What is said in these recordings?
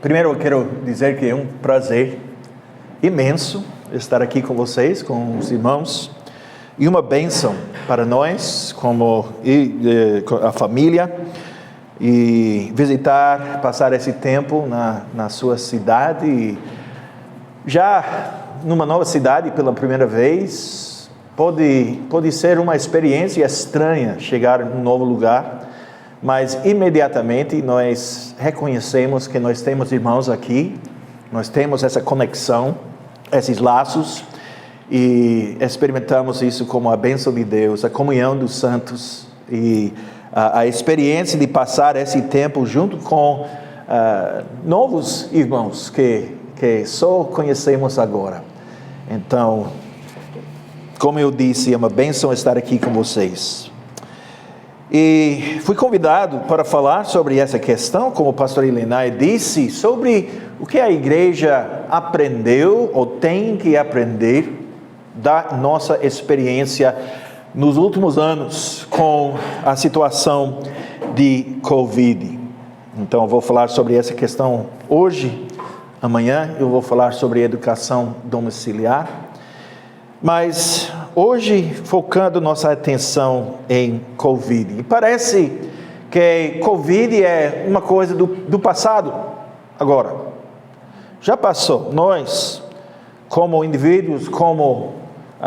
Primeiro eu quero dizer que é um prazer imenso estar aqui com vocês, com os irmãos, e uma bênção para nós, como a família, e visitar, passar esse tempo na sua cidade, já numa nova cidade pela primeira vez. Pode ser uma experiência estranha chegar em um novo lugar, mas imediatamente nós reconhecemos que nós temos irmãos aqui, nós temos essa conexão, esses laços, e experimentamos isso como a bênção de Deus, a comunhão dos santos, e a experiência de passar esse tempo junto com novos irmãos que só conhecemos agora. Então, como eu disse, é uma bênção estar aqui com vocês. E fui convidado para falar sobre essa questão, como o pastor Ilenay disse, sobre o que a igreja aprendeu ou tem que aprender da nossa experiência nos últimos anos com a situação de Covid. Então eu vou falar sobre essa questão hoje. Amanhã eu vou falar sobre educação domiciliar. Mas hoje, focando nossa atenção em Covid. E parece que Covid é uma coisa do passado agora. Já passou. Nós, como indivíduos, como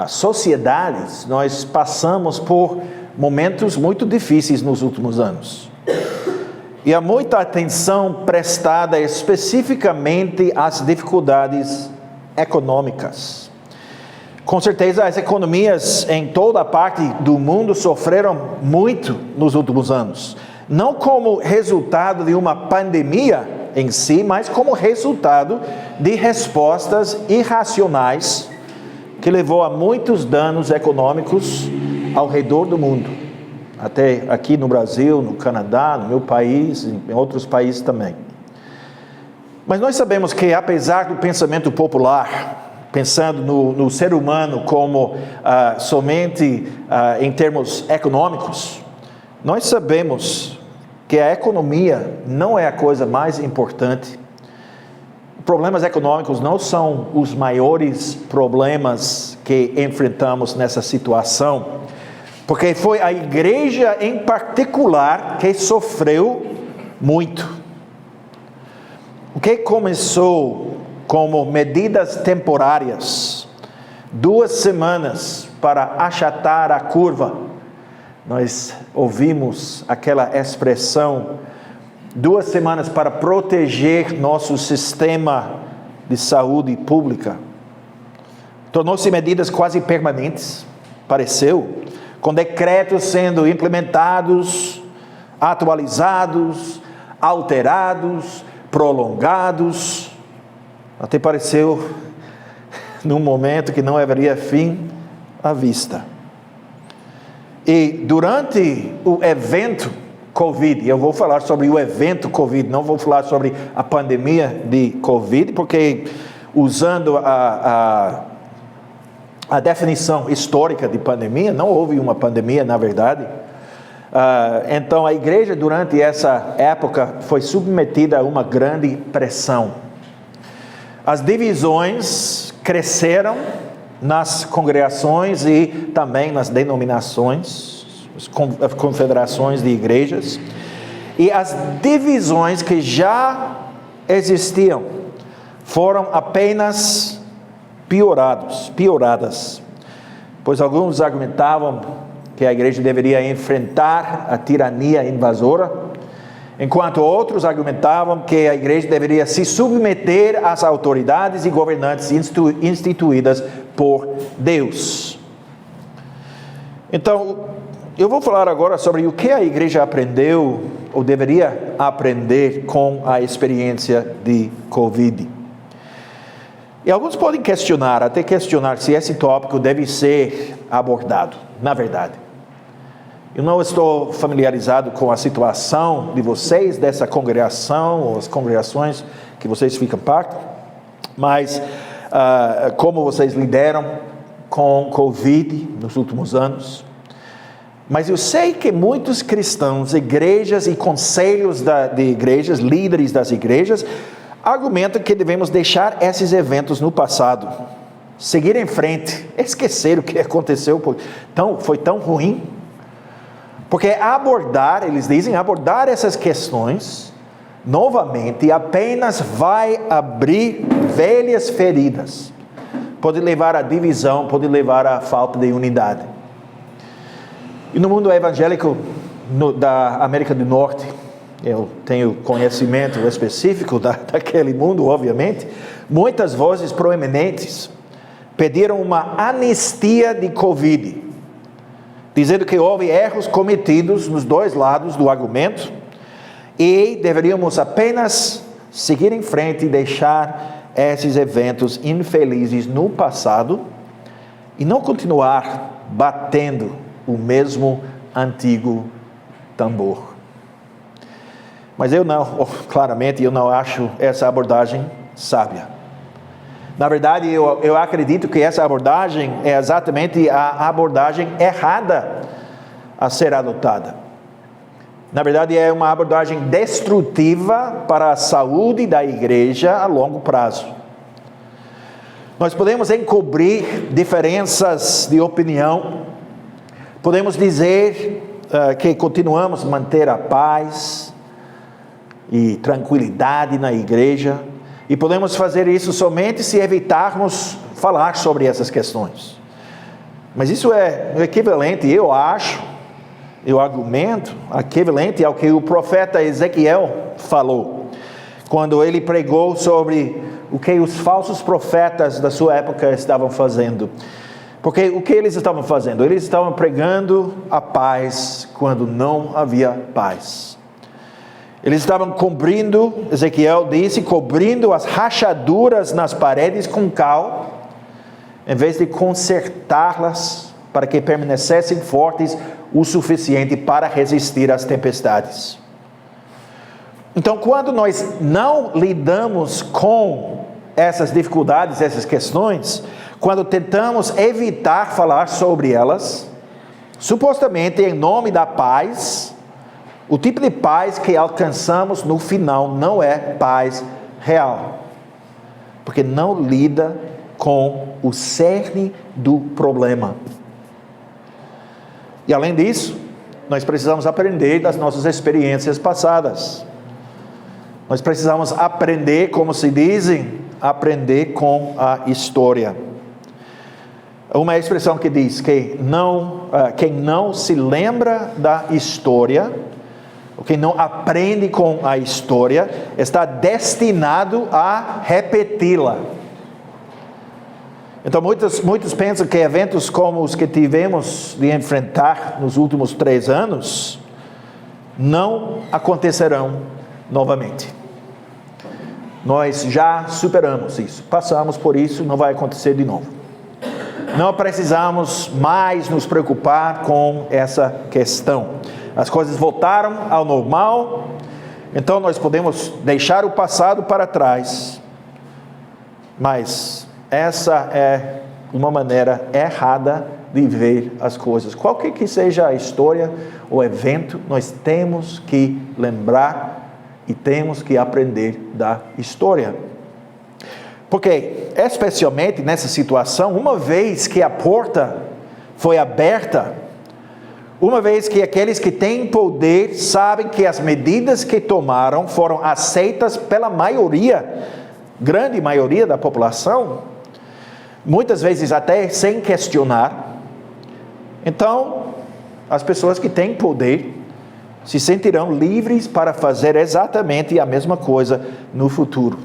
sociedades, nós passamos por momentos muito difíceis nos últimos anos. E há muita atenção prestada especificamente às dificuldades econômicas. Com certeza, as economias em toda a parte do mundo sofreram muito nos últimos anos. Não como resultado de uma pandemia em si, mas como resultado de respostas irracionais que levou a muitos danos econômicos ao redor do mundo. Até aqui no Brasil, no Canadá, no meu país, em outros países também. Mas nós sabemos que, apesar do pensamento popular, pensando no ser humano como somente em termos econômicos, nós sabemos que a economia não é a coisa mais importante. Problemas econômicos não são os maiores problemas que enfrentamos nessa situação, porque foi a igreja em particular que sofreu muito. O que começou como medidas temporárias, 2 semanas para achatar a curva. Nós ouvimos aquela expressão, 2 semanas para proteger nosso sistema de saúde pública. Tornou-se medidas quase permanentes, pareceu, com decretos sendo implementados, atualizados, alterados, prolongados. Até pareceu, num momento que não haveria fim à vista. E durante o evento Covid, eu vou falar sobre o evento Covid, não vou falar sobre a pandemia de Covid, porque usando a definição histórica de pandemia, não houve uma pandemia na verdade. Então a igreja durante essa época foi submetida a uma grande pressão. As divisões cresceram nas congregações e também nas denominações, as confederações de igrejas. E as divisões que já existiam foram apenas pioradas. Pois alguns argumentavam que a igreja deveria enfrentar a tirania invasora, enquanto outros argumentavam que a igreja deveria se submeter às autoridades e governantes instituídas por Deus. Então, eu vou falar agora sobre o que a igreja aprendeu, ou deveria aprender com a experiência de Covid. E alguns podem até questionar se esse tópico deve ser abordado, na verdade. Eu não estou familiarizado com a situação de vocês, dessa congregação, ou as congregações que vocês ficam parte, mas como vocês lidaram com Covid nos últimos anos. Mas eu sei que muitos cristãos, igrejas e conselhos de igrejas, líderes das igrejas, argumenta que devemos deixar esses eventos no passado, seguir em frente, esquecer o que aconteceu, foi tão ruim. Porque eles dizem, abordar essas questões novamente apenas vai abrir velhas feridas. Pode levar à divisão, pode levar à falta de unidade. E no mundo evangélico da América do Norte, eu tenho conhecimento específico daquele mundo, obviamente, muitas vozes proeminentes pediram uma anistia de Covid, dizendo que houve erros cometidos nos dois lados do argumento e deveríamos apenas seguir em frente e deixar esses eventos infelizes no passado e não continuar batendo o mesmo antigo tambor. Mas claramente eu não acho essa abordagem sábia. Na verdade, eu acredito que essa abordagem é exatamente a abordagem errada a ser adotada. Na verdade, é uma abordagem destrutiva para a saúde da igreja a longo prazo. Nós podemos encobrir diferenças de opinião, podemos dizer que continuamos a manter a paz e tranquilidade na igreja, e podemos fazer isso somente se evitarmos falar sobre essas questões. Mas isso é equivalente, eu argumento, equivalente ao que o profeta Ezequiel falou, quando ele pregou sobre o que os falsos profetas da sua época estavam fazendo. Porque o que eles estavam fazendo? Eles estavam pregando a paz quando não havia paz. Eles estavam cobrindo, Ezequiel disse, cobrindo as rachaduras nas paredes com cal, em vez de consertá-las para que permanecessem fortes o suficiente para resistir às tempestades. Então, quando nós não lidamos com essas dificuldades, essas questões, quando tentamos evitar falar sobre elas, supostamente em nome da paz, o tipo de paz que alcançamos no final não é paz real, porque não lida com o cerne do problema. E além disso, nós precisamos aprender das nossas experiências passadas. Nós precisamos aprender, como se dizem, aprender com a história. Uma expressão que diz que quem não se lembra da história, ou quem não aprende com a história, está destinado a repeti-la. Então muitos pensam que eventos como os que tivemos de enfrentar nos últimos 3 anos, não acontecerão novamente. Nós já superamos isso, passamos por isso, não vai acontecer de novo. Não precisamos mais nos preocupar com essa questão. As coisas voltaram ao normal, então nós podemos deixar o passado para trás. Mas essa é uma maneira errada de ver as coisas. Qualquer que seja a história ou evento, nós temos que lembrar e temos que aprender da história. Porque, especialmente nessa situação, uma vez que a porta foi aberta, uma vez que aqueles que têm poder sabem que as medidas que tomaram foram aceitas pela maioria, grande maioria da população, muitas vezes até sem questionar, então as pessoas que têm poder se sentirão livres para fazer exatamente a mesma coisa no futuro.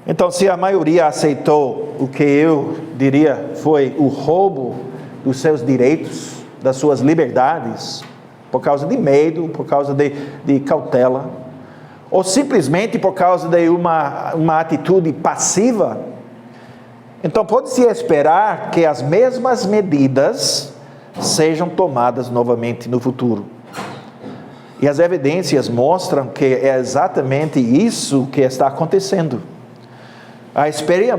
Então, se a maioria aceitou o que eu diria foi o roubo dos seus direitos, das suas liberdades, por causa de medo, por causa de cautela, ou simplesmente por causa de uma atitude passiva, então pode-se esperar que as mesmas medidas sejam tomadas novamente no futuro. E as evidências mostram que é exatamente isso que está acontecendo. A experiência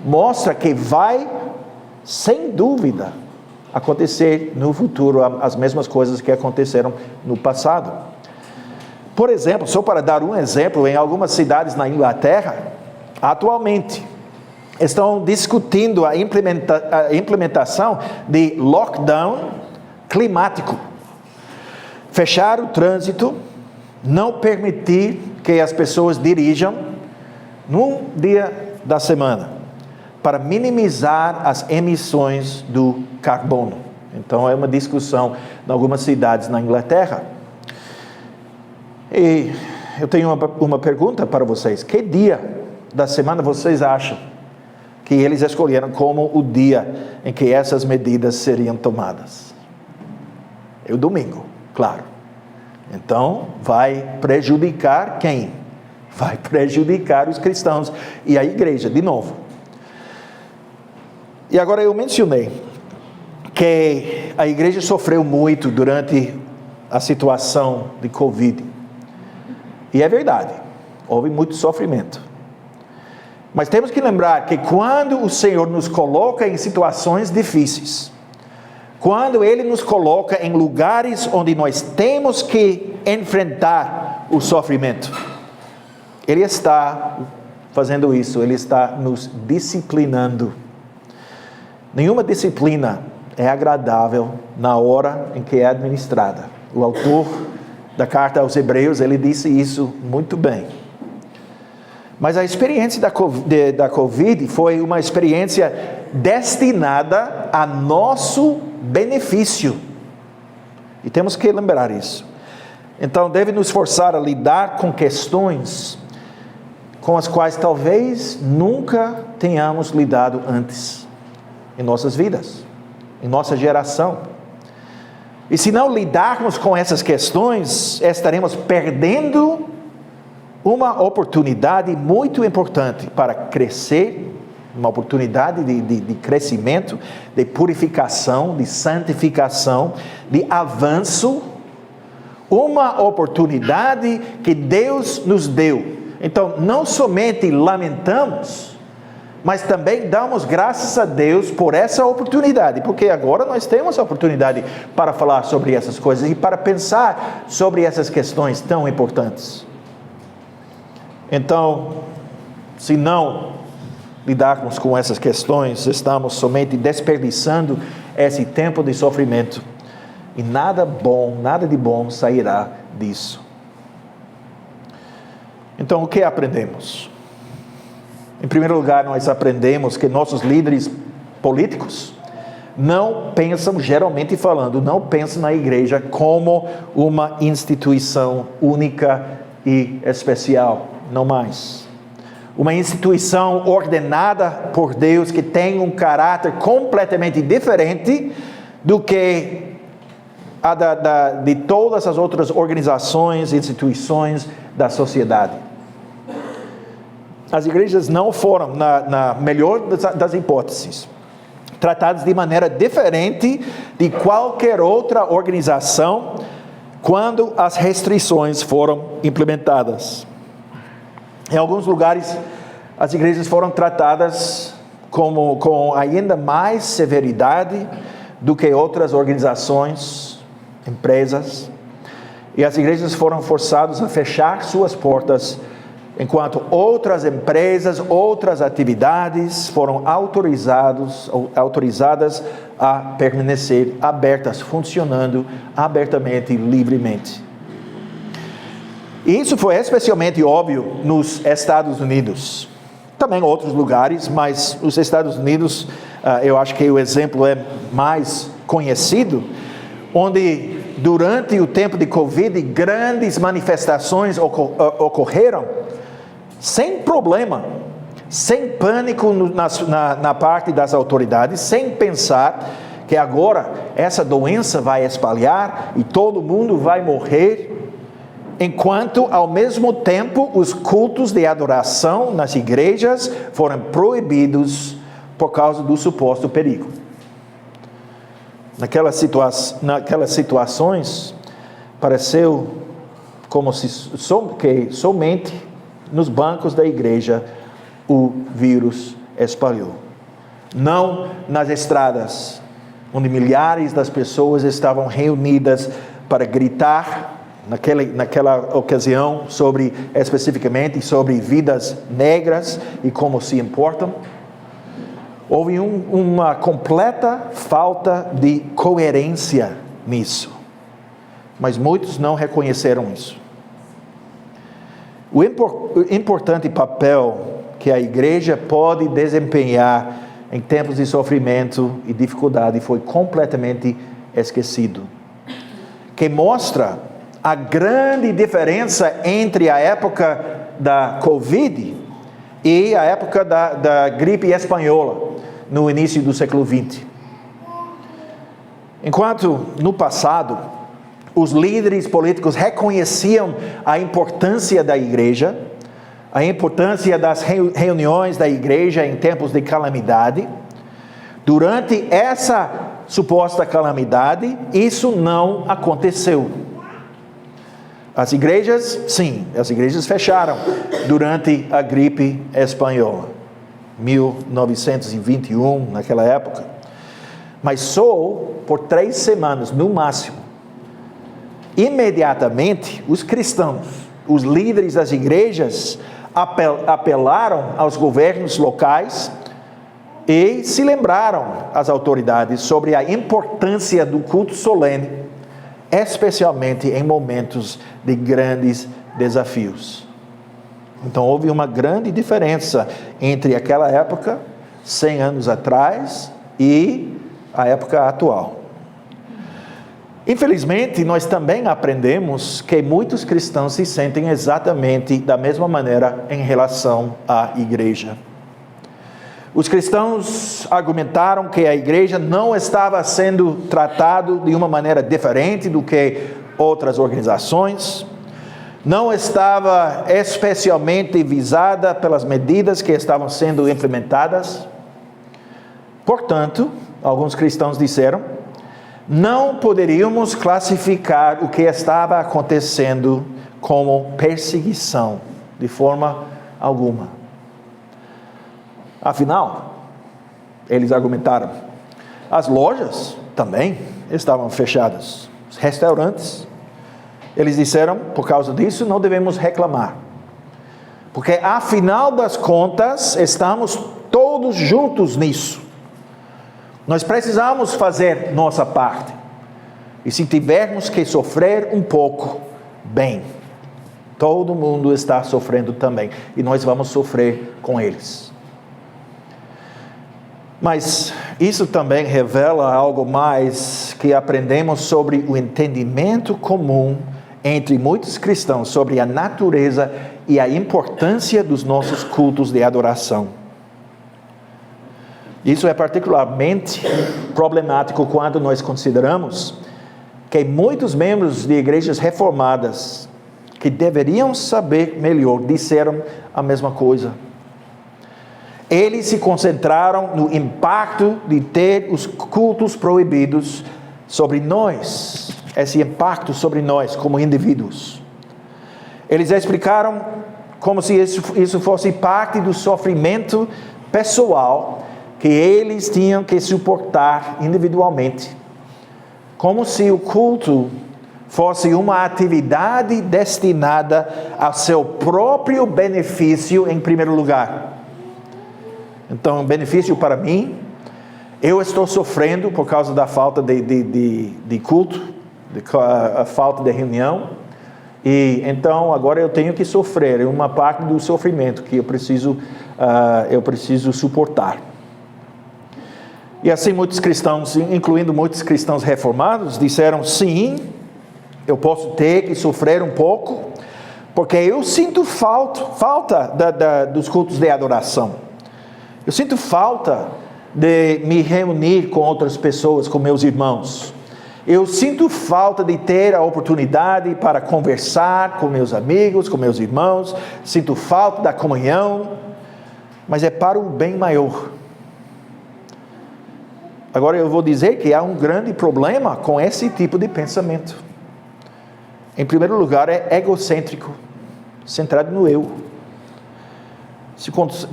mostra que vai, sem dúvida, acontecer no futuro as mesmas coisas que aconteceram no passado. Por exemplo, só para dar um exemplo, em algumas cidades na Inglaterra, atualmente, estão discutindo a implementação de lockdown climático. Fechar o trânsito, não permitir que as pessoas dirijam num dia da semana, para minimizar as emissões do carbono. Então, é uma discussão em algumas cidades na Inglaterra. E eu tenho uma pergunta para vocês. Que dia da semana vocês acham que eles escolheram como o dia em que essas medidas seriam tomadas? É o domingo, claro. Então, vai prejudicar quem? Vai prejudicar os cristãos e a igreja, de novo. E agora eu mencionei que a igreja sofreu muito durante a situação de Covid. E é verdade, houve muito sofrimento. Mas temos que lembrar que quando o Senhor nos coloca em situações difíceis, quando Ele nos coloca em lugares onde nós temos que enfrentar o sofrimento, Ele está fazendo isso, Ele está nos disciplinando. Nenhuma disciplina é agradável na hora em que é administrada. O autor da carta aos Hebreus, ele disse isso muito bem. Mas a experiência da Covid foi uma experiência destinada a nosso benefício. E temos que lembrar isso. Então, deve nos forçar a lidar com questões com as quais talvez nunca tenhamos lidado antes em nossas vidas, em nossa geração. E se não lidarmos com essas questões, estaremos perdendo uma oportunidade muito importante para crescer, uma oportunidade de crescimento, de purificação, de santificação, de avanço, uma oportunidade que Deus nos deu. Então, não somente lamentamos, mas também damos graças a Deus por essa oportunidade, porque agora nós temos a oportunidade para falar sobre essas coisas e para pensar sobre essas questões tão importantes. Então, se não lidarmos com essas questões, estamos somente desperdiçando esse tempo de sofrimento e nada de bom sairá disso. Então, o que aprendemos? Em primeiro lugar, nós aprendemos que nossos líderes políticos não pensam, geralmente falando, não pensam na igreja como uma instituição única e especial, não mais. Uma instituição ordenada por Deus que tem um caráter completamente diferente do que de todas as outras organizações e instituições da sociedade. As igrejas não foram, na melhor das hipóteses, tratadas de maneira diferente de qualquer outra organização quando as restrições foram implementadas. Em alguns lugares, as igrejas foram tratadas com ainda mais severidade do que outras organizações, empresas, e as igrejas foram forçadas a fechar suas portas, enquanto outras empresas, outras atividades foram autorizadas a permanecer abertas, funcionando abertamente, livremente. E isso foi especialmente óbvio nos Estados Unidos. Também em outros lugares, mas os Estados Unidos, eu acho que o exemplo é mais conhecido, onde durante o tempo de Covid, grandes manifestações ocorreram, sem problema, sem pânico na parte das autoridades, sem pensar que agora essa doença vai espalhar e todo mundo vai morrer, enquanto ao mesmo tempo os cultos de adoração nas igrejas foram proibidos por causa do suposto perigo. Naquelas situações, pareceu como se somente nos bancos da igreja o vírus espalhou. Não nas estradas, onde milhares das pessoas estavam reunidas para gritar naquela ocasião, especificamente sobre vidas negras e como se importam. Houve uma completa falta de coerência nisso. Mas muitos não reconheceram isso. O importante papel que a igreja pode desempenhar em tempos de sofrimento e dificuldade foi completamente esquecido. Que mostra a grande diferença entre a época da Covid e a época da gripe espanhola, no início do século XX. Enquanto no passado, os líderes políticos reconheciam a importância da igreja, a importância das reuniões da igreja em tempos de calamidade, durante essa suposta calamidade, isso não aconteceu. As igrejas fecharam durante a gripe espanhola, 1921, naquela época. Mas só por 3 semanas, no máximo. Imediatamente, os cristãos, os líderes das igrejas, apelaram aos governos locais e se lembraram às autoridades sobre a importância do culto solene, especialmente em momentos de grandes desafios. Então houve uma grande diferença entre aquela época, 100 anos atrás, e a época atual. Infelizmente, nós também aprendemos que muitos cristãos se sentem exatamente da mesma maneira em relação à igreja. Os cristãos argumentaram que a igreja não estava sendo tratada de uma maneira diferente do que outras organizações, não estava especialmente visada pelas medidas que estavam sendo implementadas. Portanto, alguns cristãos disseram, não poderíamos classificar o que estava acontecendo como perseguição, de forma alguma. Afinal, eles argumentaram, as lojas também estavam fechadas, os restaurantes. Eles disseram, por causa disso, não devemos reclamar. Porque, afinal das contas, estamos todos juntos nisso. Nós precisamos fazer nossa parte. E se tivermos que sofrer um pouco, bem, todo mundo está sofrendo também. E nós vamos sofrer com eles. Mas isso também revela algo mais que aprendemos sobre o entendimento comum entre muitos cristãos sobre a natureza e a importância dos nossos cultos de adoração. Isso é particularmente problemático quando nós consideramos que muitos membros de igrejas reformadas que deveriam saber melhor disseram a mesma coisa. Eles se concentraram no impacto de ter os cultos proibidos sobre nós, esse impacto sobre nós como indivíduos. Eles explicaram como se isso fosse parte do sofrimento pessoal que eles tinham que suportar individualmente, como se o culto fosse uma atividade destinada ao seu próprio benefício em primeiro lugar. Então, benefício para mim, eu estou sofrendo por causa da falta de culto, a falta de reunião, e então agora eu tenho que sofrer, é uma parte do sofrimento que eu preciso suportar. E assim muitos cristãos, incluindo muitos cristãos reformados, disseram, sim, eu posso ter que sofrer um pouco, porque eu sinto falta dos cultos de adoração. Eu sinto falta de me reunir com outras pessoas, com meus irmãos. Eu sinto falta de ter a oportunidade para conversar com meus amigos, com meus irmãos. Sinto falta da comunhão, mas é para o bem maior. Agora eu vou dizer que há um grande problema com esse tipo de pensamento. Em primeiro lugar, é egocêntrico, centrado no eu,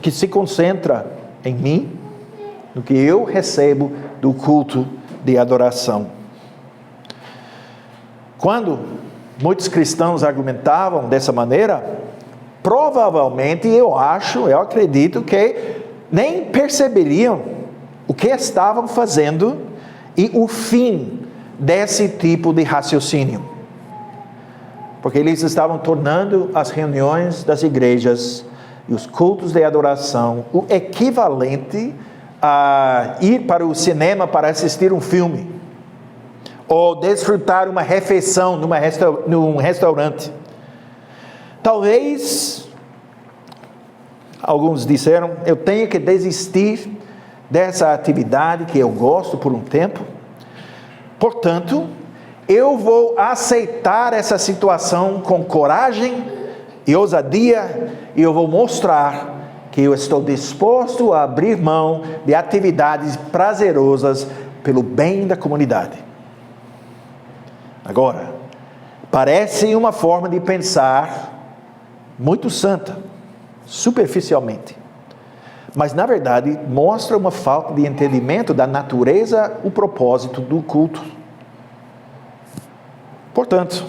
que se concentra em mim, no que eu recebo do culto de adoração. Quando muitos cristãos argumentavam dessa maneira, provavelmente eu acredito que nem perceberiam o que estavam fazendo e o fim desse tipo de raciocínio. Porque eles estavam tornando as reuniões das igrejas e os cultos de adoração o equivalente a ir para o cinema para assistir um filme, ou desfrutar uma refeição num restaurante. Talvez, alguns disseram, eu tenho que desistir dessa atividade que eu gosto por um tempo, portanto, eu vou aceitar essa situação com coragem e ousadia, e eu vou mostrar que eu estou disposto a abrir mão de atividades prazerosas pelo bem da comunidade. Agora, parece uma forma de pensar muito santa, superficialmente, mas na verdade mostra uma falta de entendimento da natureza, o propósito do culto. Portanto,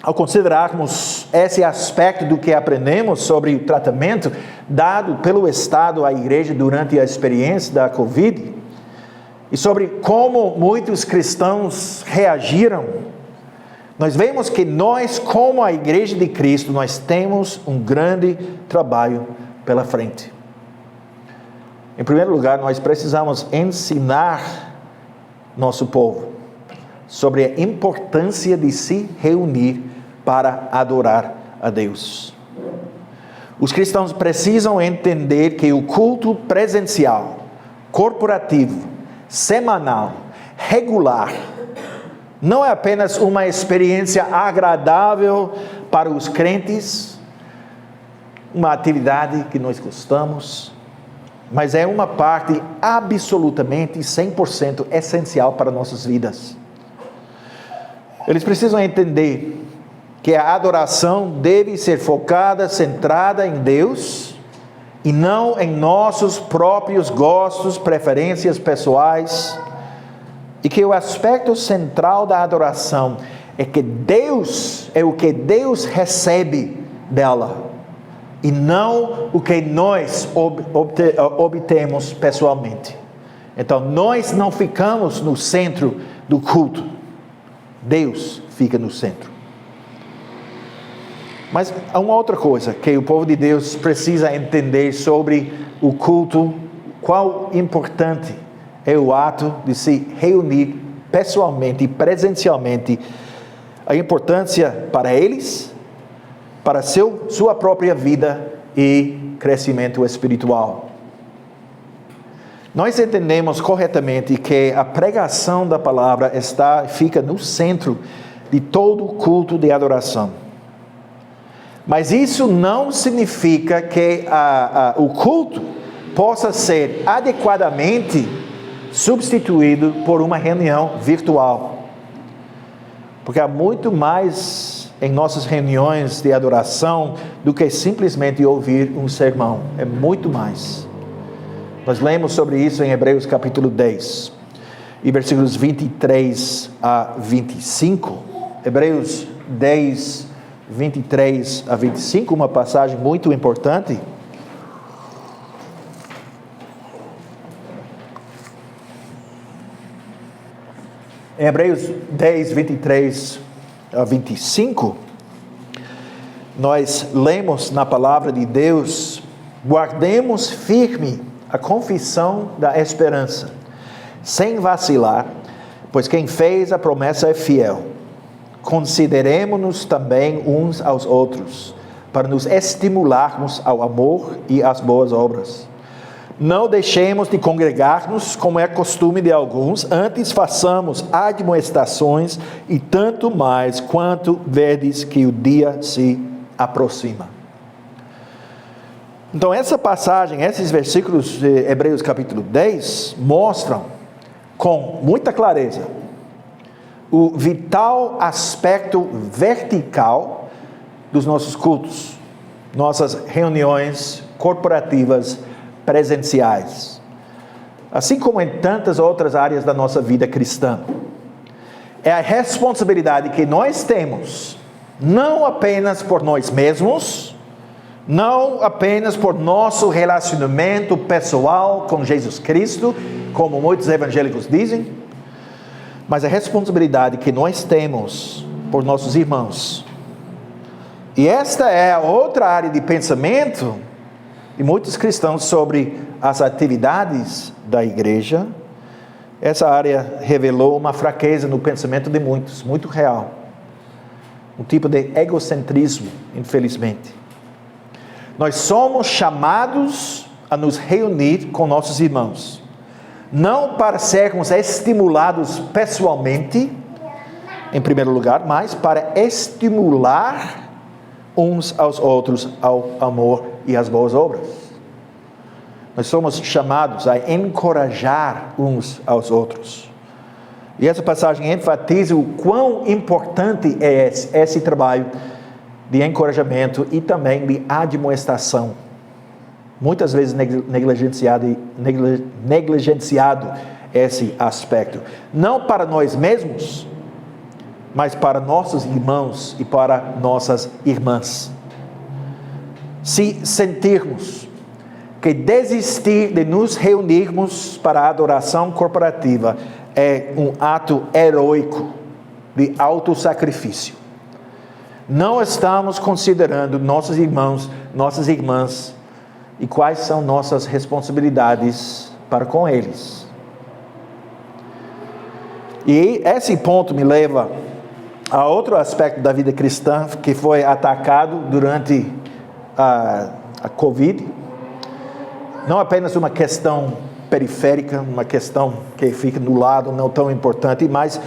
ao considerarmos esse aspecto do que aprendemos sobre o tratamento dado pelo Estado à igreja durante a experiência da Covid, e sobre como muitos cristãos reagiram, nós vemos que nós, como a igreja de Cristo, nós temos um grande trabalho pela frente. Em primeiro lugar, nós precisamos ensinar nosso povo sobre a importância de se reunir para adorar a Deus. Os cristãos precisam entender que o culto presencial, corporativo, semanal, regular, não é apenas uma experiência agradável para os crentes, uma atividade que nós gostamos, mas é uma parte absolutamente 100% essencial para nossas vidas. Eles precisam entender que a adoração deve ser focada, centrada em Deus, e não em nossos próprios gostos, preferências pessoais, e que o aspecto central da adoração é que Deus é o que Deus recebe dela, e não o que nós obtemos pessoalmente. Então nós não ficamos no centro do culto, Deus fica no centro. Mas há uma outra coisa que o povo de Deus precisa entender sobre o culto, qual importante é o ato de se reunir pessoalmente e presencialmente, a importância para eles, para sua própria vida e crescimento espiritual. Nós entendemos corretamente que a pregação da palavra fica no centro de todo o culto de adoração. Mas isso não significa que o culto possa ser adequadamente substituído por uma reunião virtual. Porque há muito mais em nossas reuniões de adoração do que simplesmente ouvir um sermão. É muito mais. Nós lemos sobre isso em Hebreus capítulo 10, e versículos 23 a 25. Hebreus 10, 23 a 25, uma passagem muito importante. Em Hebreus 10, 23 a 25, nós lemos na palavra de Deus: guardemos firme a confissão da esperança, sem vacilar, pois quem fez a promessa é fiel. Consideremo-nos também uns aos outros, para nos estimularmos ao amor e às boas obras. Não deixemos de congregar-nos, como é costume de alguns, antes façamos admoestações, e tanto mais quanto vedes que o dia se aproxima. Então essa passagem, esses versículos de Hebreus capítulo 10, mostram com muita clareza o vital aspecto vertical dos nossos cultos, nossas reuniões corporativas presenciais, assim como em tantas outras áreas da nossa vida cristã. é a responsabilidade que nós temos, não apenas por nós mesmos, não apenas por nosso relacionamento pessoal com Jesus Cristo, como muitos evangélicos dizem, mas a responsabilidade que nós temos por nossos irmãos. E esta é a outra área de pensamento de muitos cristãos sobre as atividades da igreja. Essa área revelou uma fraqueza no pensamento de muitos, muito real. Um tipo de egocentrismo, infelizmente. Nós somos chamados a nos reunir com nossos irmãos, não para sermos estimulados pessoalmente, em primeiro lugar, mas para estimular uns aos outros ao amor e às boas obras. Nós somos chamados a encorajar uns aos outros. E essa passagem enfatiza o quão importante é esse trabalho de encorajamento e também de admoestação. Muitas vezes negligenciado esse aspecto. Não para nós mesmos, mas para nossos irmãos e para nossas irmãs. Se sentirmos que desistir de nos reunirmos para a adoração corporativa é um ato heróico de autossacrifício, não estamos considerando nossos irmãos, nossas irmãs e quais são nossas responsabilidades para com eles. E esse ponto me leva a outro aspecto da vida cristã que foi atacado durante a Covid. Não apenas uma questão periférica, uma questão que fica no lado, não tão importante, mas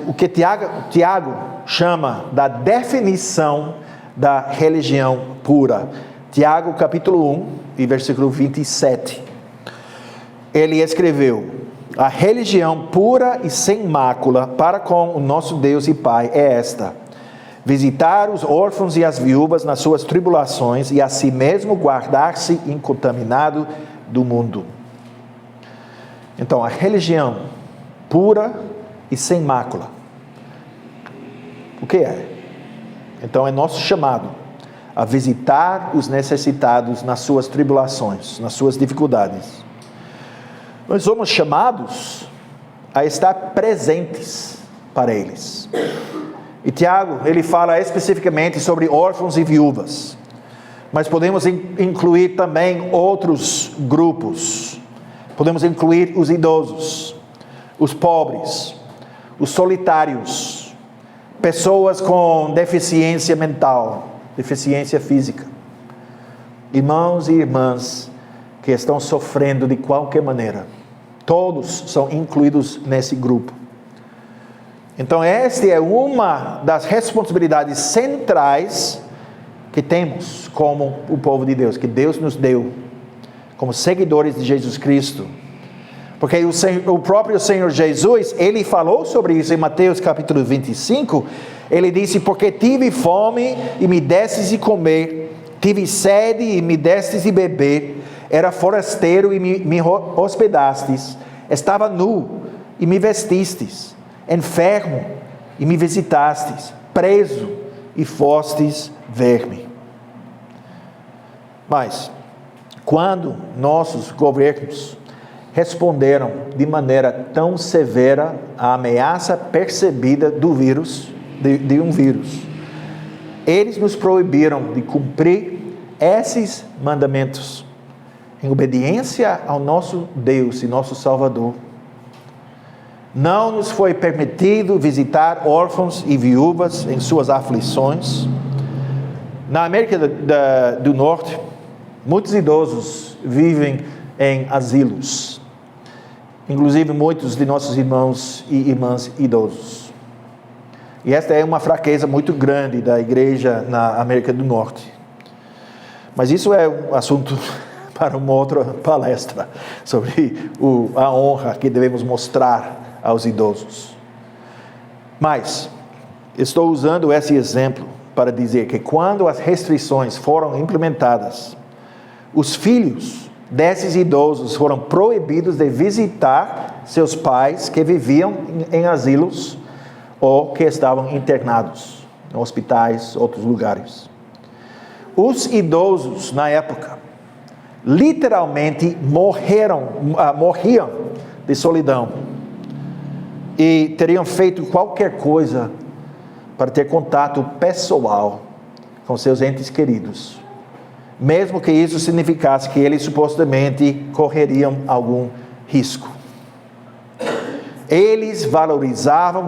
o que Tiago chama da definição da religião pura. Tiago capítulo 1 e versículo 27. Ele escreveu: a religião pura e sem mácula para com o nosso Deus e Pai é esta: visitar os órfãos e as viúvas nas suas tribulações e a si mesmo guardar-se incontaminado do mundo. Então, a religião pura e sem mácula, o que é? Então, é nosso chamado a visitar os necessitados nas suas tribulações, nas suas dificuldades. Nós somos chamados a estar presentes para eles. E Tiago, ele fala especificamente sobre órfãos e viúvas, mas podemos incluir também outros grupos. Podemos incluir os idosos, os pobres, os solitários, pessoas com deficiência mental, deficiência física, irmãos e irmãs que estão sofrendo de qualquer maneira. Todos são incluídos nesse grupo. Então, esta é uma das responsabilidades centrais que temos como o povo de Deus, que Deus nos deu, como seguidores de Jesus Cristo. Porque o próprio Senhor Jesus, ele falou sobre isso em Mateus capítulo 25, ele disse: porque tive fome e me destes de comer, tive sede e me destes de beber, era forasteiro e me hospedastes, estava nu e me vestistes, enfermo e me visitastes, preso e fostes ver-me. Mas, quando nossos governos responderam de maneira tão severa à ameaça percebida do vírus, de um vírus, eles nos proibiram de cumprir esses mandamentos em obediência ao nosso Deus e nosso Salvador. Não nos foi permitido visitar órfãos e viúvas em suas aflições. Na América do Norte, muitos idosos vivem em asilos, inclusive muitos de nossos irmãos e irmãs idosos. E esta é uma fraqueza muito grande da igreja na América do Norte. Mas isso é um assunto para uma outra palestra, sobre a honra que devemos mostrar aos idosos. Mas estou usando esse exemplo para dizer que quando as restrições foram implementadas, os filhos desses idosos foram proibidos de visitar seus pais que viviam em asilos, ou que estavam internados em hospitais, outros lugares. Os idosos na época literalmente morriam de solidão e teriam feito qualquer coisa para ter contato pessoal com seus entes queridos, mesmo que isso significasse que eles supostamente correriam algum risco.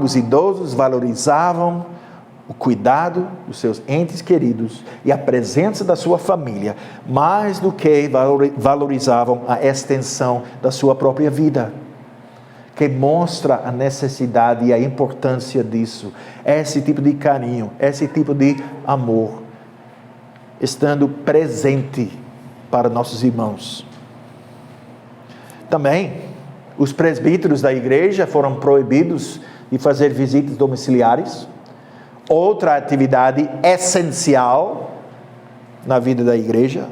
Os idosos valorizavam o cuidado dos seus entes queridos e a presença da sua família, mais do que valorizavam a extensão da sua própria vida, que mostra a necessidade e a importância disso, esse tipo de carinho, esse tipo de amor, estando presente para nossos irmãos. Também, os presbíteros da igreja foram proibidos de fazer visitas domiciliares, outra atividade essencial na vida da igreja.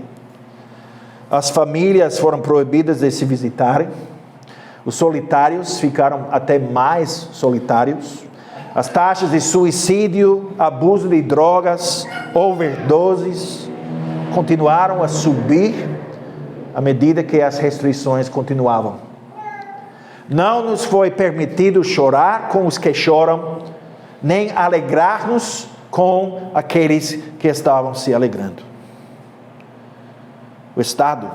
As famílias foram proibidas de se visitarem. Os solitários ficaram até mais solitários. As taxas de suicídio, abuso de drogas, overdoses, continuaram a subir à medida que as restrições continuavam. Não nos foi permitido chorar com os que choram, nem alegrar-nos com aqueles que estavam se alegrando. O Estado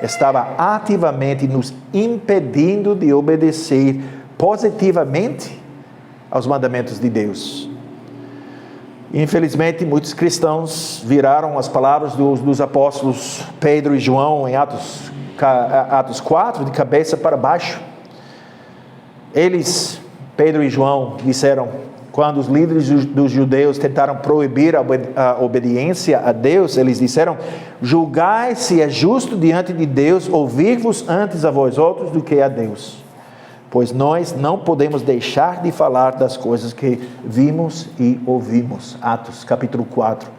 estava ativamente nos impedindo de obedecer positivamente aos mandamentos de Deus. Infelizmente, muitos cristãos viraram as palavras dos apóstolos Pedro e João em Atos 4, de cabeça para baixo. Pedro e João, disseram, quando os líderes dos judeus tentaram proibir a obediência a Deus, eles disseram: julgai se é justo diante de Deus ouvir-vos antes a vós outros do que a Deus. Pois nós não podemos deixar de falar das coisas que vimos e ouvimos. Atos capítulo 4.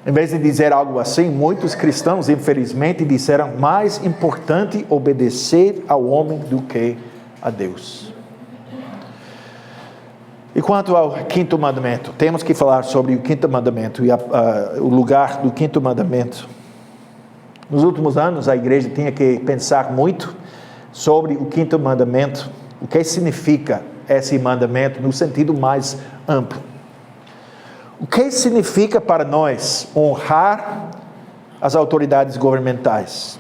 Em vez de dizer algo assim, muitos cristãos, infelizmente, disseram: mais importante obedecer ao homem do que a Deus. E quanto ao quinto mandamento, temos que falar sobre o quinto mandamento e o lugar do quinto mandamento. Nos últimos anos, a igreja tinha que pensar muito sobre o quinto mandamento, o que significa esse mandamento no sentido mais amplo. O que significa para nós honrar as autoridades governamentais?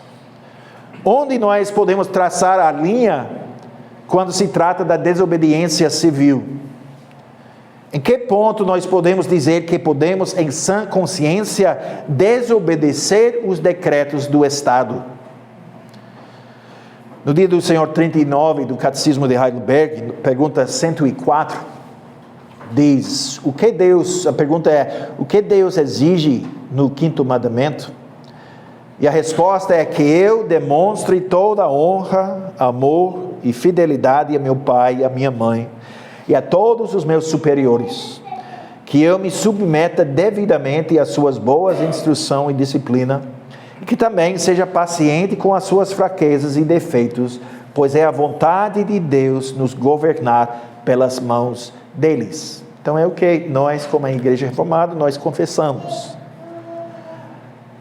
Onde nós podemos traçar a linha quando se trata da desobediência civil? Em que ponto nós podemos dizer que podemos, em sã consciência, desobedecer os decretos do Estado? No dia do Senhor 39 do Catecismo de Heidelberg, pergunta 104, diz, a pergunta é, o que Deus exige no quinto mandamento? E a resposta é que eu demonstre toda honra, amor e fidelidade a meu pai e a minha mãe, e a todos os meus superiores, que eu me submeta devidamente às suas boas instrução e disciplina, e que também seja paciente com as suas fraquezas e defeitos, pois é a vontade de Deus nos governar pelas mãos deles. Então é o que nós, como a Igreja Reformada, nós confessamos.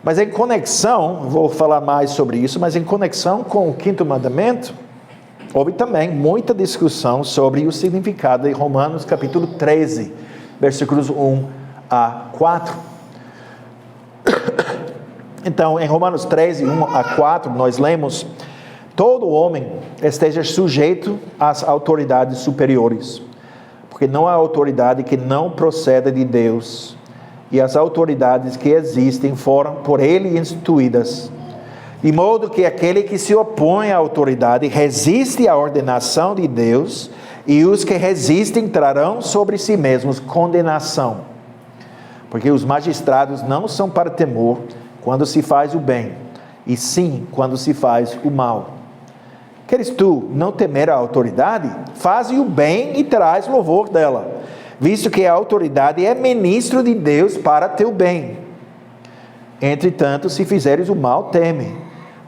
Mas em conexão, vou falar mais sobre isso, mas em conexão com o quinto mandamento, houve também muita discussão sobre o significado em Romanos capítulo 13, versículos 1 a 4. Então, em Romanos 13, 1 a 4, nós lemos: todo homem esteja sujeito às autoridades superiores, porque não há autoridade que não proceda de Deus, e as autoridades que existem foram por ele instituídas. De modo que aquele que se opõe à autoridade resiste à ordenação de Deus, e os que resistem trarão sobre si mesmos condenação. Porque os magistrados não são para temor quando se faz o bem, e sim quando se faz o mal. Queres tu não temer a autoridade? Faze o bem e traz louvor dela, visto que a autoridade é ministro de Deus para teu bem. Entretanto, se fizeres o mal, teme,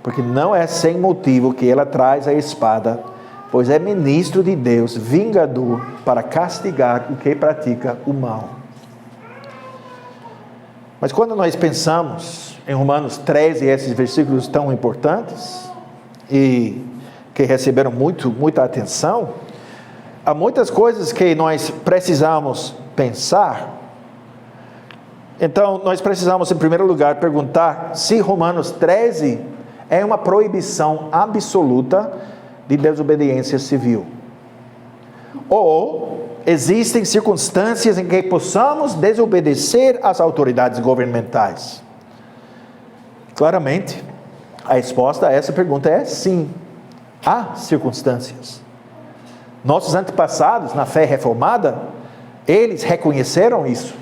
porque não é sem motivo que ela traz a espada, pois é ministro de Deus, vingador, para castigar o que pratica o mal. Mas quando nós pensamos em Romanos 13, esses versículos tão importantes, e que receberam muita atenção, há muitas coisas que nós precisamos pensar. Então, nós precisamos, em primeiro lugar, perguntar se Romanos 13 é uma proibição absoluta de desobediência civil. Ou existem circunstâncias em que possamos desobedecer às autoridades governamentais. Claramente, a resposta a essa pergunta é sim. Há circunstâncias. Nossos antepassados, na fé reformada, eles reconheceram isso.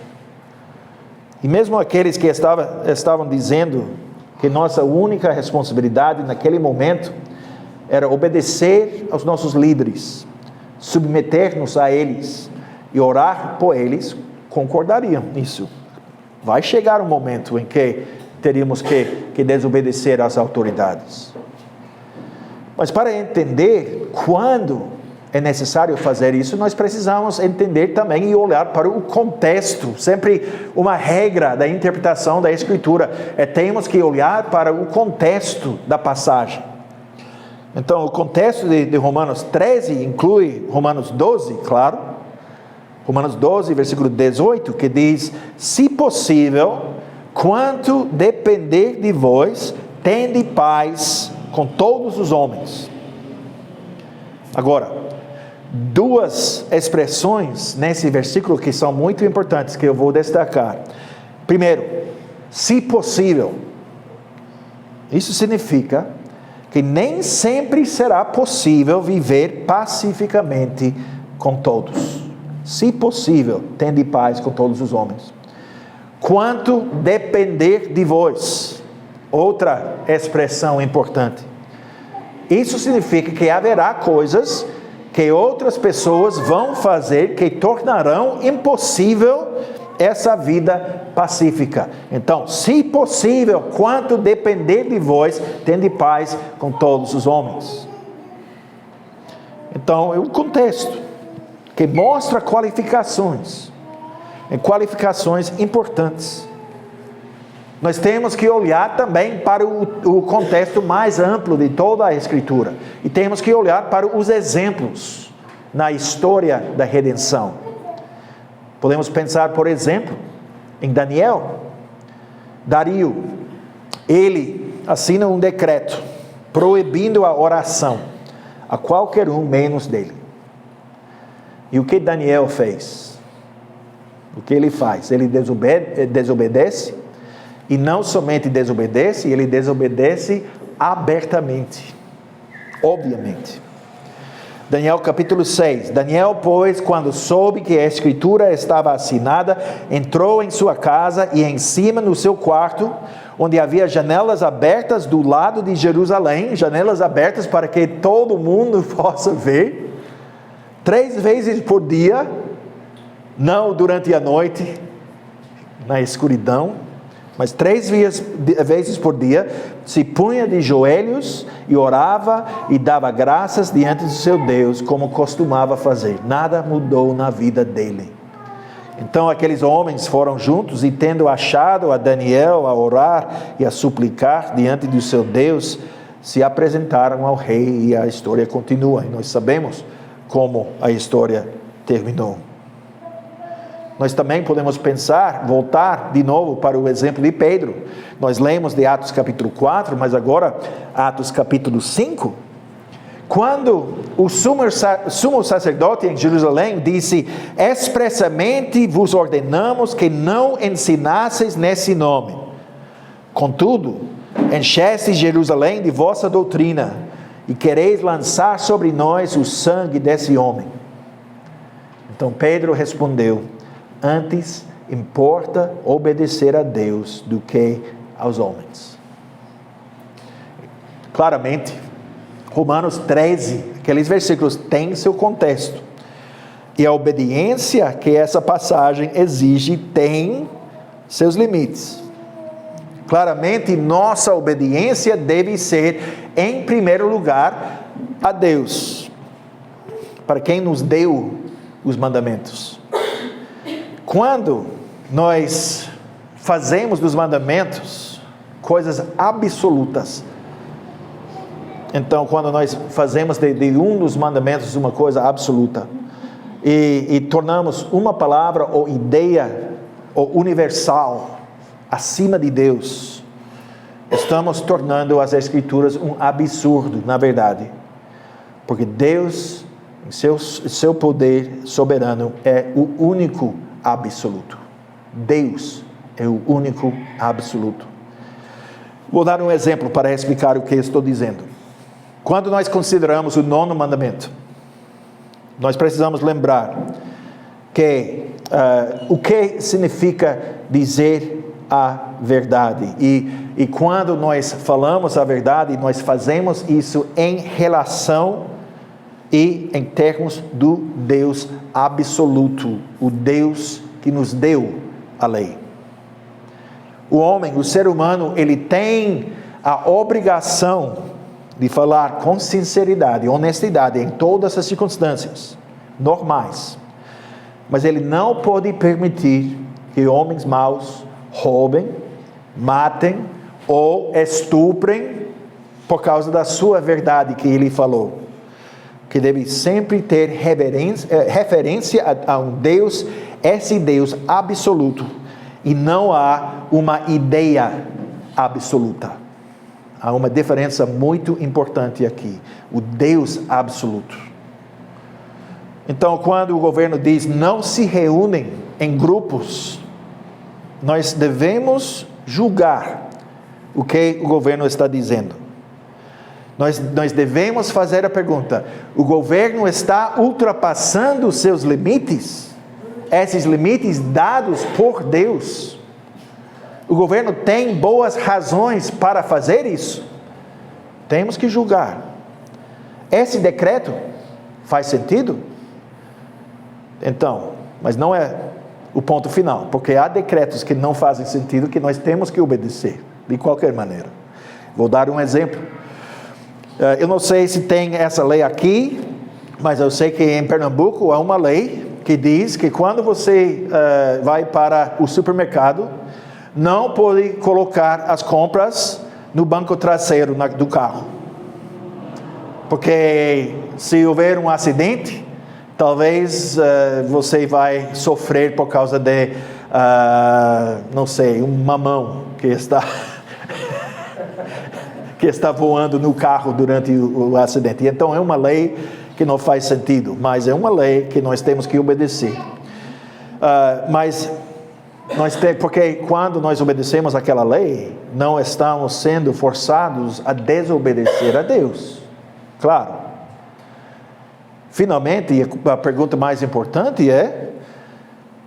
E mesmo aqueles que estavam dizendo que nossa única responsabilidade naquele momento era obedecer aos nossos líderes, submeter-nos a eles e orar por eles, concordariam nisso. Vai chegar um momento em que teríamos que desobedecer às autoridades. Mas para entender quando é necessário fazer isso, nós precisamos entender também e olhar para o contexto. Sempre uma regra da interpretação da Escritura temos que olhar para o contexto da passagem. Então, o contexto de Romanos 13 inclui Romanos 12, claro. Romanos 12, versículo 18, que diz: se possível, quanto depender de vós, tende paz com todos os homens. Agora, duas expressões nesse versículo que são muito importantes, que eu vou destacar. Primeiro, se possível. Isso significa que nem sempre será possível viver pacificamente com todos. Se possível, tende paz com todos os homens. Quanto depender de vós. Outra expressão importante. Isso significa que haverá coisas que outras pessoas vão fazer que tornarão impossível essa vida pacífica. Então, se possível, quanto depender de vós, tende paz com todos os homens. Então, é um contexto que mostra qualificações importantes. Nós temos que olhar também para o contexto mais amplo de toda a Escritura. E temos que olhar para os exemplos na história da redenção. Podemos pensar, por exemplo, em Daniel. Dario, ele assina um decreto proibindo a oração a qualquer um menos dele. E o que Daniel fez? O que ele faz? Ele desobedece. E não somente desobedece, ele desobedece abertamente, obviamente. Daniel capítulo 6. Daniel, pois, quando soube que a escritura estava assinada, entrou em sua casa e em cima no seu quarto, onde havia janelas abertas do lado de Jerusalém, janelas abertas para que todo mundo possa ver, 3 vezes por dia, não durante a noite, na escuridão, mas 3 vezes por dia, se punha de joelhos e orava e dava graças diante do seu Deus, como costumava fazer. Nada mudou na vida dele. Então aqueles homens foram juntos e, tendo achado a Daniel a orar e a suplicar diante do seu Deus, se apresentaram ao rei, e a história continua. E nós sabemos como a história terminou. Nós também podemos voltar de novo para o exemplo de Pedro. Nós lemos de Atos capítulo 4, mas agora Atos capítulo 5. Quando o sumo sacerdote em Jerusalém disse: expressamente vos ordenamos que não ensinasseis nesse nome. Contudo, enchestes Jerusalém de vossa doutrina e quereis lançar sobre nós o sangue desse homem. Então Pedro respondeu: antes importa obedecer a Deus do que aos homens. Claramente, Romanos 13, aqueles versículos têm seu contexto. E a obediência que essa passagem exige tem seus limites. Claramente, nossa obediência deve ser, em primeiro lugar, a Deus. para quem nos deu os mandamentos. Quando nós fazemos dos mandamentos coisas absolutas, então quando nós fazemos de um dos mandamentos uma coisa absoluta, e tornamos uma palavra ou ideia ou universal acima de Deus, estamos tornando as Escrituras um absurdo, na verdade. Porque Deus, em seu poder soberano, é o único absoluto. Deus é o único absoluto. Vou dar um exemplo para explicar o que estou dizendo. Quando nós consideramos o 9º mandamento, nós precisamos lembrar que o que significa dizer a verdade. E quando nós falamos a verdade, nós fazemos isso em relação e em termos do Deus absoluto, o Deus que nos deu a lei. O homem, o ser humano, ele tem a obrigação de falar com sinceridade, honestidade em todas as circunstâncias normais. Mas ele não pode permitir que homens maus roubem, matem ou estuprem por causa da sua verdade que ele falou. Que deve sempre ter referência a um Deus, esse Deus absoluto, e não há uma ideia absoluta. Há uma diferença muito importante aqui. O Deus absoluto. Então, quando o governo diz não se reúnem em grupos, nós devemos julgar o que o governo está dizendo. Nós devemos fazer a pergunta: o governo está ultrapassando os seus limites? Esses limites dados por Deus? O governo tem boas razões para fazer isso? Temos que julgar. Esse decreto faz sentido? Então, mas não é o ponto final, porque há decretos que não fazem sentido que nós temos que obedecer, de qualquer maneira. Vou dar um exemplo. Eu não sei se tem essa lei aqui, mas eu sei que em Pernambuco há uma lei que diz que quando você vai para o supermercado, não pode colocar as compras no banco traseiro do carro. Porque se houver um acidente, talvez você vai sofrer por causa de, não sei, um mamão que está voando no carro durante o acidente. Então é uma lei que não faz sentido, mas é uma lei que nós temos que obedecer. Porque quando nós obedecemos aquela lei, não estamos sendo forçados a desobedecer a Deus. Claro. Finalmente, a pergunta mais importante é: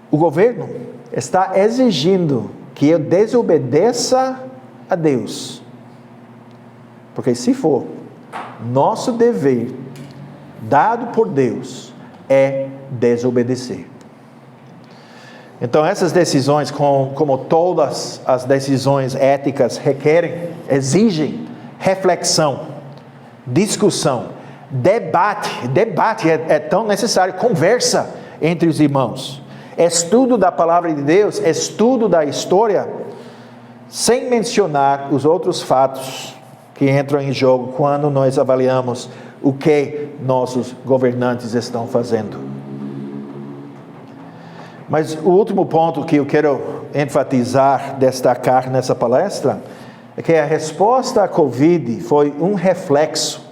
o governo está exigindo que eu desobedeça a Deus? Porque se for, nosso dever, dado por Deus, é desobedecer. Então essas decisões, como todas as decisões éticas exigem reflexão, discussão, debate. Debate é tão necessário, conversa entre os irmãos. Estudo da palavra de Deus, estudo da história, sem mencionar os outros fatos que entram em jogo quando nós avaliamos o que nossos governantes estão fazendo. Mas o último ponto que eu quero enfatizar, destacar nessa palestra, é que a resposta à Covid foi um reflexo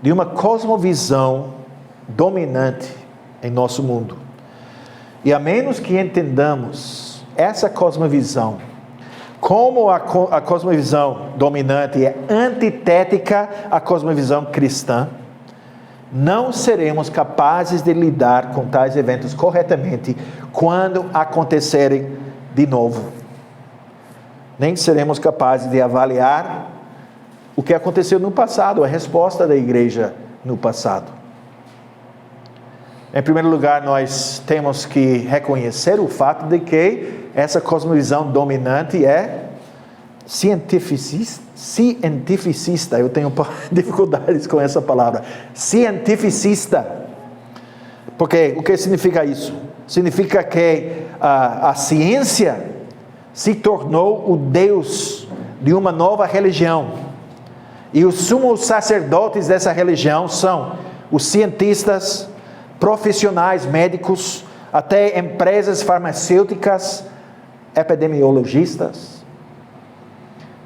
de uma cosmovisão dominante em nosso mundo. E a menos que entendamos essa cosmovisão, como a cosmovisão dominante é antitética à cosmovisão cristã, não seremos capazes de lidar com tais eventos corretamente quando acontecerem de novo. Nem seremos capazes de avaliar o que aconteceu no passado, a resposta da igreja no passado. Em primeiro lugar, nós temos que reconhecer o fato de que essa cosmovisão dominante é cientificista. Eu tenho dificuldades com essa palavra. Cientificista. Porque o que significa isso? Significa que a ciência se tornou o Deus de uma nova religião. E os sumos sacerdotes dessa religião são os cientistas, profissionais médicos, até empresas farmacêuticas, epidemiologistas.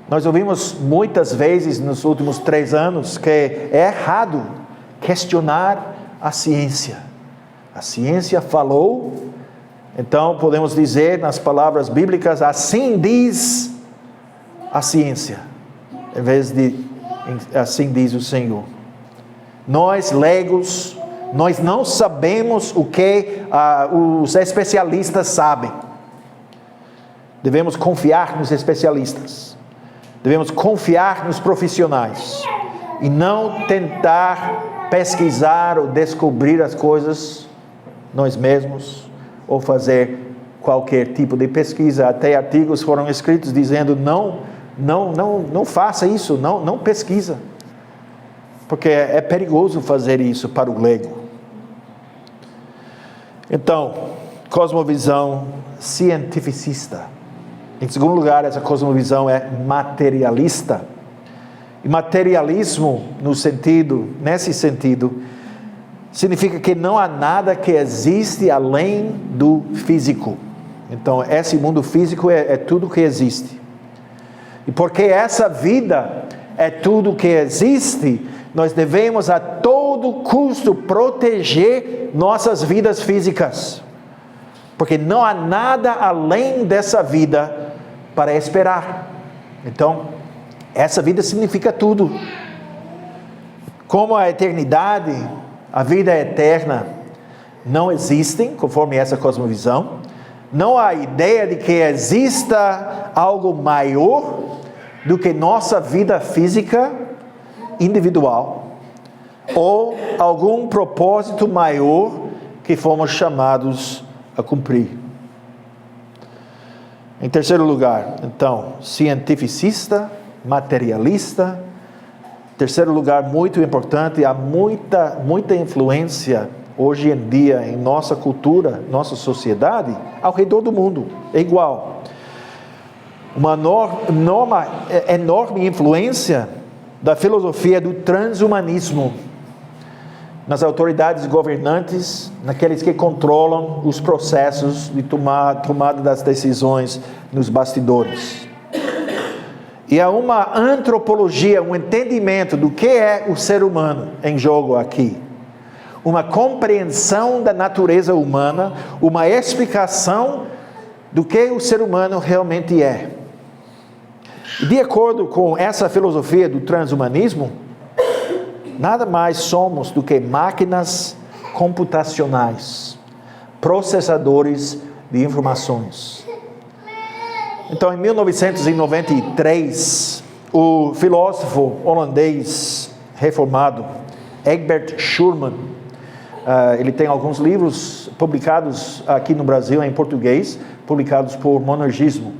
Nós ouvimos muitas vezes nos últimos 3 anos que é errado questionar a ciência. A ciência falou, então podemos dizer nas palavras bíblicas, assim diz a ciência, em vez de assim diz o Senhor. Nós, leigos, nós não sabemos o que os especialistas sabem. Devemos confiar nos especialistas. Devemos confiar nos profissionais. E não tentar pesquisar ou descobrir as coisas nós mesmos, ou fazer qualquer tipo de pesquisa. Até artigos foram escritos dizendo não faça isso, não pesquisa. Porque é perigoso fazer isso para o leigo. Então, cosmovisão cientificista. Em segundo lugar, essa cosmovisão é materialista. E materialismo, nesse sentido, significa que não há nada que existe além do físico. Então, esse mundo físico é tudo que existe. E porque essa vida é tudo que existe, nós devemos a todo custo proteger nossas vidas físicas. Porque não há nada além dessa vida para esperar. Então, essa vida significa tudo. Como a eternidade, a vida eterna não existem, conforme essa cosmovisão. Não há ideia de que exista algo maior do que nossa vida física individual, ou algum propósito maior que fomos chamados a cumprir. Em terceiro lugar, então, cientificista, materialista. Terceiro lugar, muito importante, há muita influência hoje em dia em nossa cultura, nossa sociedade, ao redor do mundo, é igual. Uma enorme influência da filosofia do transhumanismo nas autoridades governantes, naqueles que controlam os processos de tomada das decisões nos bastidores. E há uma antropologia, um entendimento do que é o ser humano em jogo aqui. Uma compreensão da natureza humana, uma explicação do que o ser humano realmente é. De acordo com essa filosofia do transhumanismo, nada mais somos do que máquinas computacionais, processadores de informações. Então, em 1993, o filósofo holandês reformado, Egbert Schumann, ele tem alguns livros publicados aqui no Brasil em português, publicados por Monergismo.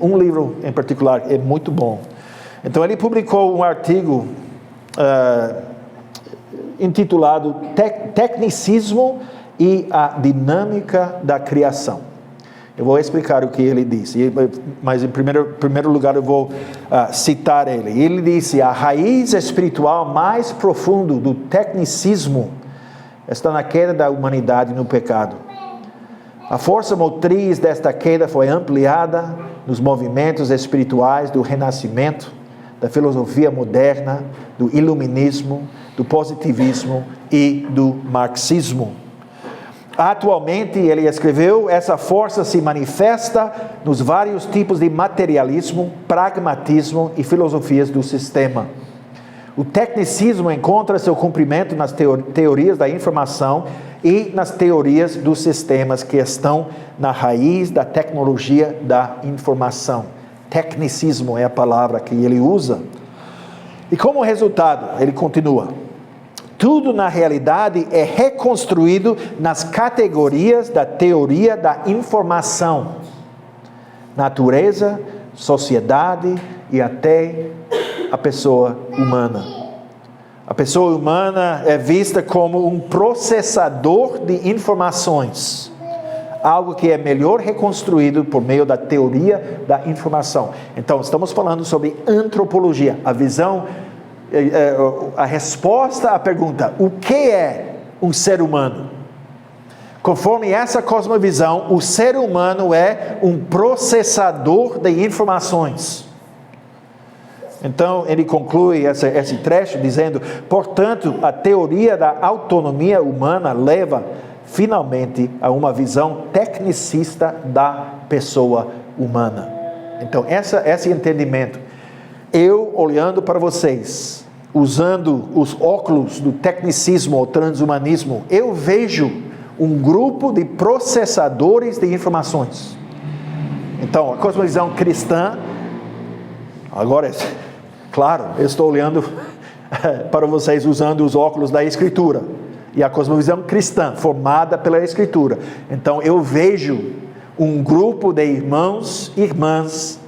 Um livro em particular é muito bom. Então ele publicou um artigo intitulado Tecnicismo e a Dinâmica da Criação. Eu vou explicar o que ele disse, mas em primeiro lugar eu vou citar ele. Ele disse: a raiz espiritual mais profunda do tecnicismo está na queda da humanidade no pecado. A força motriz desta queda foi ampliada nos movimentos espirituais do Renascimento, da filosofia moderna, do iluminismo, do positivismo e do marxismo. Atualmente, ele escreveu, essa força se manifesta nos vários tipos de materialismo, pragmatismo e filosofias do sistema. O tecnicismo encontra seu cumprimento nas teorias da informação e nas teorias dos sistemas que estão na raiz da tecnologia da informação. Tecnicismo é a palavra que ele usa. E como resultado, ele continua: tudo na realidade é reconstruído nas categorias da teoria da informação. Natureza, sociedade e até a pessoa humana. A pessoa humana é vista como um processador de informações. Algo que é melhor reconstruído por meio da teoria da informação. Então, estamos falando sobre antropologia. A visão, a resposta à pergunta, o que é um ser humano? Conforme essa cosmovisão, o ser humano é um processador de informações. Então, ele conclui esse trecho dizendo, portanto, a teoria da autonomia humana leva finalmente a uma visão tecnicista da pessoa humana. Então, esse entendimento, eu olhando para vocês, usando os óculos do tecnicismo ou transhumanismo, eu vejo um grupo de processadores de informações. Então, a cosmovisão cristã, agora, claro, eu estou olhando para vocês usando os óculos da Escritura. E a cosmovisão cristã, formada pela Escritura. Então, eu vejo um grupo de irmãos e irmãs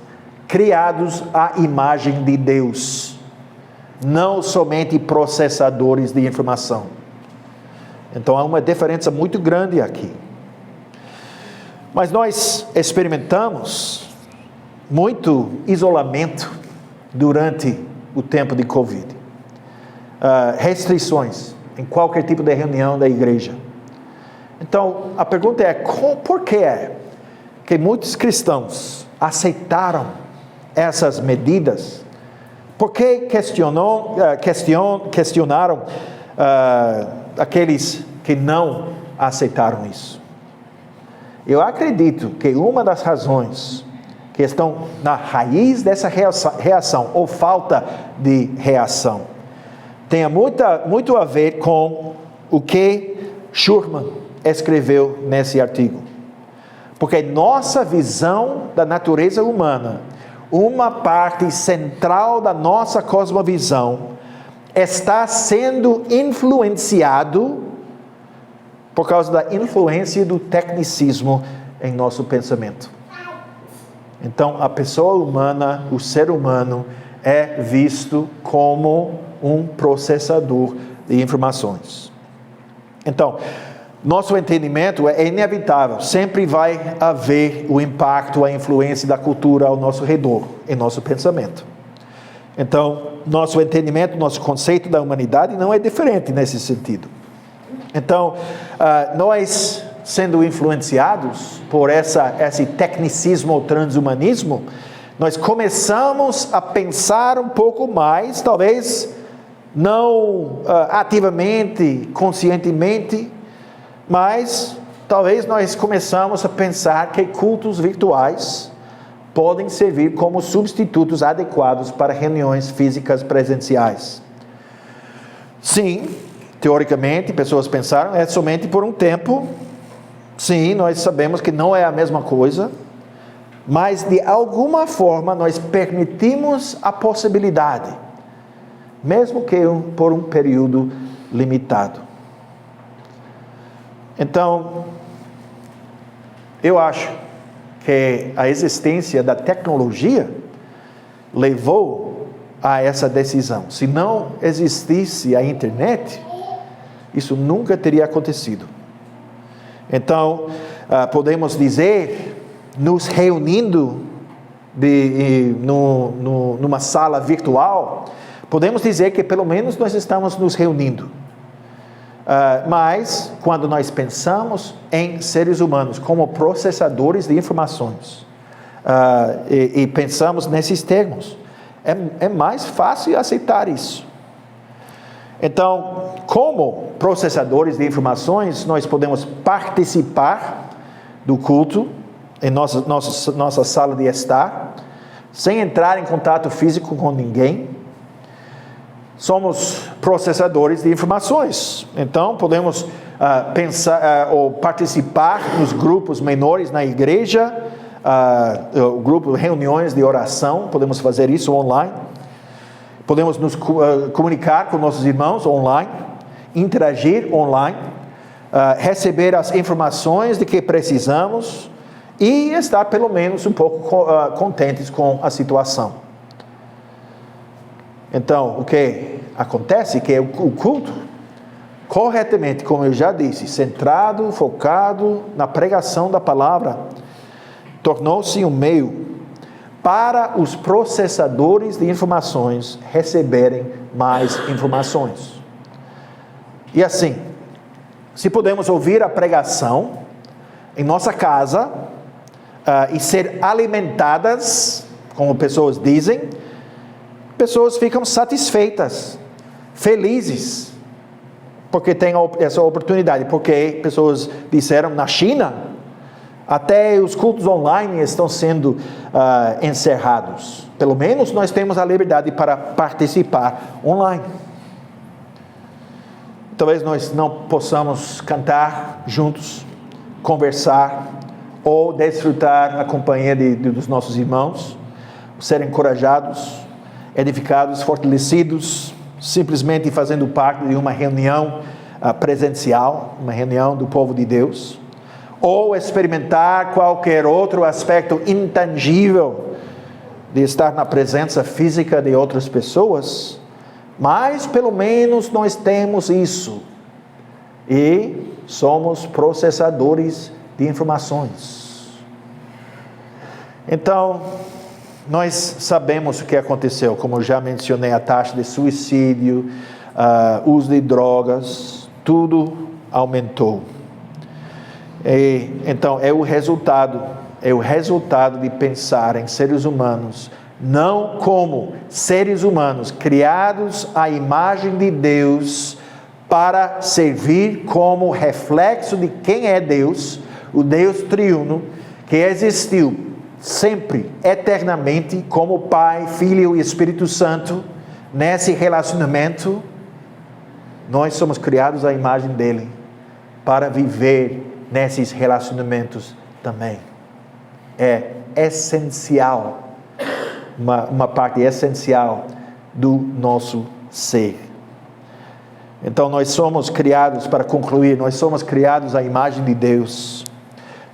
criados à imagem de Deus. Não somente processadores de informação. Então, há uma diferença muito grande aqui. Mas nós experimentamos muito isolamento durante o tempo de Covid. Restrições em qualquer tipo de reunião da igreja. Então, a pergunta é, por que é que muitos cristãos aceitaram essas medidas? Por que questionaram aqueles que não aceitaram isso? Eu acredito que uma das razões que estão na raiz dessa reação, ou falta de reação, tem muito a ver com o que Schurman escreveu nesse artigo. Porque nossa visão da natureza humana, uma parte central da nossa cosmovisão, está sendo influenciado por causa da influência do tecnicismo em nosso pensamento. Então, a pessoa humana, o ser humano, é visto como um processador de informações. Então, nosso entendimento é inevitável, sempre vai haver o impacto, a influência da cultura ao nosso redor, em nosso pensamento. Então, nosso entendimento, nosso conceito da humanidade não é diferente nesse sentido. Então, nós sendo influenciados por esse tecnicismo ou transhumanismo, nós começamos a pensar um pouco mais, talvez não ativamente, conscientemente, mas talvez nós começamos a pensar que cultos virtuais podem servir como substitutos adequados para reuniões físicas presenciais. Sim, teoricamente, pessoas pensaram, é somente por um tempo. Sim, nós sabemos que não é a mesma coisa, mas de alguma forma nós permitimos a possibilidade, mesmo que por um período limitado. Então, eu acho que a existência da tecnologia levou a essa decisão. Se não existisse a internet, isso nunca teria acontecido. Então, podemos dizer, nos reunindo numa sala virtual, podemos dizer que pelo menos nós estamos nos reunindo. Mas, quando nós pensamos em seres humanos como processadores de informações, e pensamos nesses termos, é mais fácil aceitar isso. Então, como processadores de informações, nós podemos participar do culto em nossa sala de estar, sem entrar em contato físico com ninguém. Somos processadores de informações, então podemos pensar ou participar nos grupos menores na igreja, o grupo reuniões de oração, podemos fazer isso online. Podemos nos comunicar com nossos irmãos online, interagir online, receber as informações de que precisamos e estar pelo menos um pouco contentes com a situação. Então, acontece que o culto, corretamente, como eu já disse, centrado, focado na pregação da palavra, tornou-se um meio para os processadores de informações receberem mais informações. E assim, se podemos ouvir a pregação em nossa casa e ser alimentadas, como pessoas dizem, pessoas ficam satisfeitas, felizes, porque tem essa oportunidade, porque pessoas disseram na China, até os cultos online estão sendo encerrados. Pelo menos nós temos a liberdade para participar online. Talvez nós não possamos cantar juntos, conversar, ou desfrutar a companhia dos nossos irmãos, ser encorajados, edificados, fortalecidos, simplesmente fazendo parte de uma reunião presencial, uma reunião do povo de Deus, ou experimentar qualquer outro aspecto intangível de estar na presença física de outras pessoas, mas pelo menos nós temos isso, e somos processadores de informações. Então, nós sabemos o que aconteceu, como eu já mencionei, a taxa de suicídio, uso de drogas, tudo aumentou. Então, é o resultado de pensar em seres humanos, não como seres humanos criados à imagem de Deus, para servir como reflexo de quem é Deus, o Deus triuno, que existiu sempre, eternamente, como Pai, Filho e Espírito Santo. Nesse relacionamento, nós somos criados à imagem dele, para viver nesses relacionamentos também. É essencial, uma parte essencial do nosso ser. Então nós somos criados, para concluir, nós somos criados à imagem de Deus.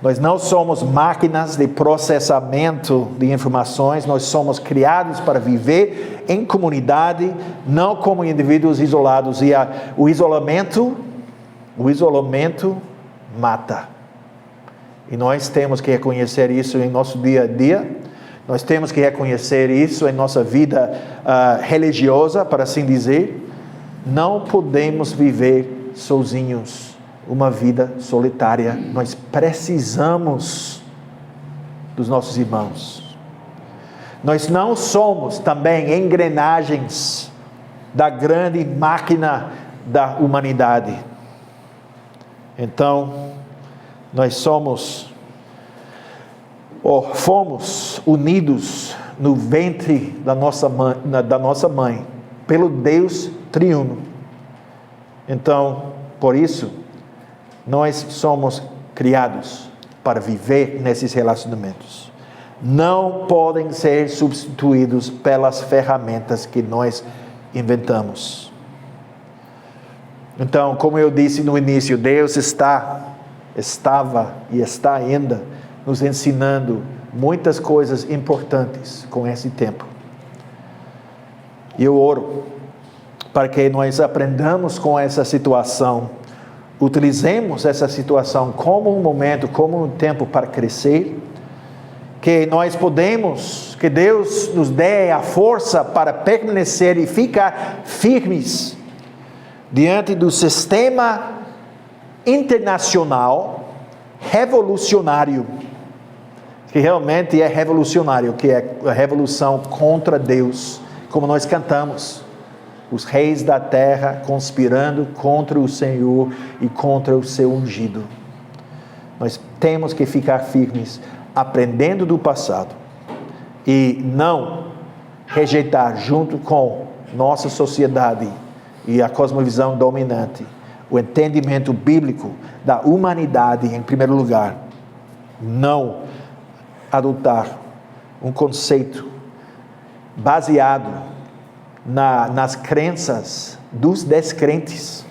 Nós não somos máquinas de processamento de informações, nós somos criados para viver em comunidade, não como indivíduos isolados. E o isolamento mata. E nós temos que reconhecer isso em nosso dia a dia, nós temos que reconhecer isso em nossa vida religiosa, para assim dizer. Não podemos viver sozinhos uma vida solitária. Nós precisamos dos nossos irmãos. Nós não somos também engrenagens da grande máquina da humanidade. Então, nós fomos unidos no ventre da nossa mãe, pelo Deus triuno. Então, por isso, nós somos criados para viver nesses relacionamentos. Não podem ser substituídos pelas ferramentas que nós inventamos. Então, como eu disse no início, Deus estava e está ainda nos ensinando muitas coisas importantes com esse tempo. E eu oro para que nós aprendamos com essa situação, utilizemos essa situação como um momento, como um tempo para crescer, que Deus nos dê a força para permanecer e ficar firmes diante do sistema internacional revolucionário, que realmente é revolucionário, que é a revolução contra Deus, como nós cantamos. Os reis da terra conspirando contra o Senhor e contra o seu ungido. Nós temos que ficar firmes, aprendendo do passado, e não rejeitar, junto com nossa sociedade e a cosmovisão dominante, o entendimento bíblico da humanidade em primeiro lugar. Não adotar um conceito baseado nas crenças dos descrentes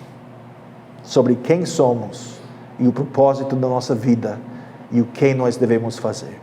sobre quem somos e o propósito da nossa vida e o que nós devemos fazer.